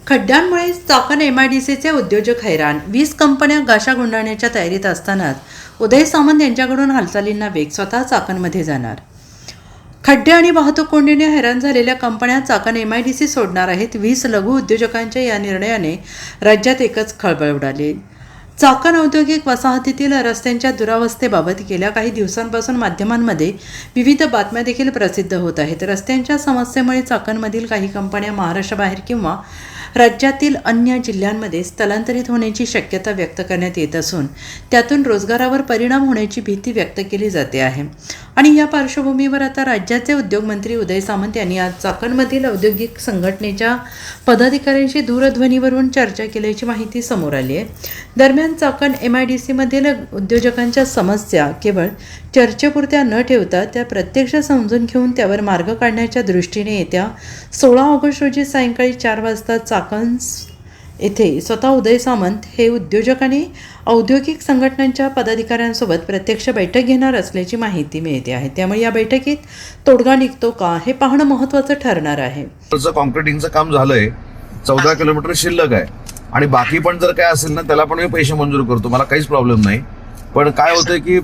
खड्ड्यांमुळे चाकण MIDCचे उद्योजक हैराण. 20 कंपन्या गाशा गुंडाळण्याच्या तयारीत असतानाच उदय सामंत यांच्याकडून हालचालींना वेग. स्वतः चाकणमध्ये जाणार. खड्डे आणि वाहतूक कोंडीने हैराण झालेल्या कंपन्या चाकण MIDC सोडणार आहेत. 20 लघु उद्योजकांच्या या निर्णयाने राज्यात एकच खळबळ उडाली. चाकण औद्योगिक वसाहतीतील रस्त्यांच्या दुरावस्थेबाबत गेल्या काही दिवसांपासून माध्यमांमध्ये विविध बातम्या देखील प्रसिद्ध होत आहेत. रस्त्यांच्या समस्येमुळे चाकणमधील काही कंपन्या महाराष्ट्राबाहेर किंवा राज्यातील अन्य जिल्ह्यांमध्ये स्थलांतरित होण्याची शक्यता व्यक्त करण्यात येत असून त्यातून रोजगारावर परिणाम होण्याची भीती व्यक्त केली जाते आहे. आणि या पार्श्वभूमीवर आता राज्याचे उद्योगमंत्री उदय सामंत यांनी आज चाकणमधील औद्योगिक संघटनेच्या पदाधिकाऱ्यांशी दूरध्वनीवरून चर्चा केल्याची माहिती समोर आली आहे. दरम्यान चाकण MIDCमधील उद्योजकांच्या समस्या केवळ चर्चेपुरत्या न ठेवता त्या प्रत्यक्ष समजून घेऊन त्यावर मार्ग काढण्याच्या दृष्टीने येत्या 16 ऑगस्ट रोजी सायंकाळी 4 वाजता चाकण येथे स्वतः उदय सामंत हे उद्योजक आणि औद्योगिक संघटनांच्या पदाधिकाऱ्यांसोबत प्रत्यक्ष बैठक घेणार असल्याची माहिती मिळते आहे. त्यामुळे या बैठकीत तोडगा निघतो का हे पाहणं महत्त्वाचं ठरणार आहे. कॉन्क्रिटिंगचं काम झालंय, 14 किलोमीटर शिल्लक आहे आणि बाकी पण जर काय असेल ना त्याला पण मी पैसे मंजूर करतो, मला काहीच प्रॉब्लेम नाही. पण काय होतंय की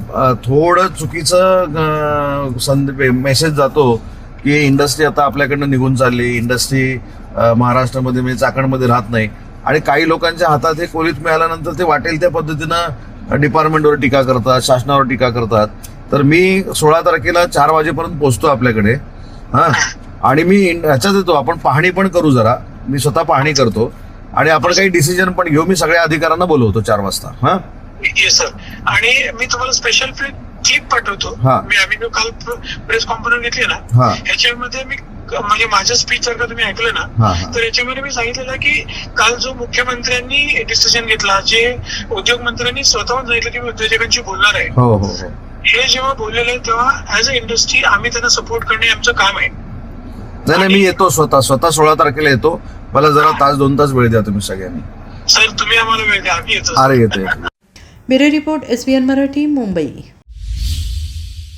थोडं चुकीचं मेसेज जातो की इंडस्ट्री आता आपल्याकडनं निघून चालली, इंडस्ट्री महाराष्ट्रामध्ये म्हणजे चाकणमध्ये राहत नाही. आणि काही लोकांच्या हातात हे कोलीत मिळाल्यानंतर ते वाटेल त्या पद्धतीनं डिपार्टमेंटवर टीका करतात, शासनावर टीका करतात. तर मी 16 तारखेला 4 वाजेपर्यंत पोहोचतो आपल्याकडे. आणि मी ह्याच्यात येतो, आपण पाहणी पण करू जरा. मी स्वतः पाहणी करतो आणि आपण काही डिसिजन पण घेऊ. मी सगळ्या अधिकाऱ्यांना बोलवतो 4 वाजता. Yes sir. आणि मी तुम्हाला स्पेशल क्लिप पाठवतो. आम्ही काल प्रेस कॉन्फरन्स घेतली ना, ह्याच्यामध्ये मी म्हणजे माझं स्पीच जर का तुम्ही ऐकलं ना तर याच्यामध्ये मी सांगितलेलं की काल जो मुख्यमंत्र्यांनी डिसिजन घेतला, जे उद्योग मंत्र्यांनी स्वतःहून सांगितलं की मी उद्योजकांशी बोलणार आहे, हे जेव्हा बोललेलं आहे तेव्हा ऍज अ इंडस्ट्री आम्ही त्यांना सपोर्ट करणे आमचं काम आहे. नाही, मी येतो स्वतः 16 तारखेला येतो. मला जरा 1-2 तास वेळ द्या तुम्ही सगळ्यांनी. सर तुम्ही आम्हाला वेळ द्या, आम्ही येतो. अरे येतो. Bureau report SBN Marathi, Mumbai.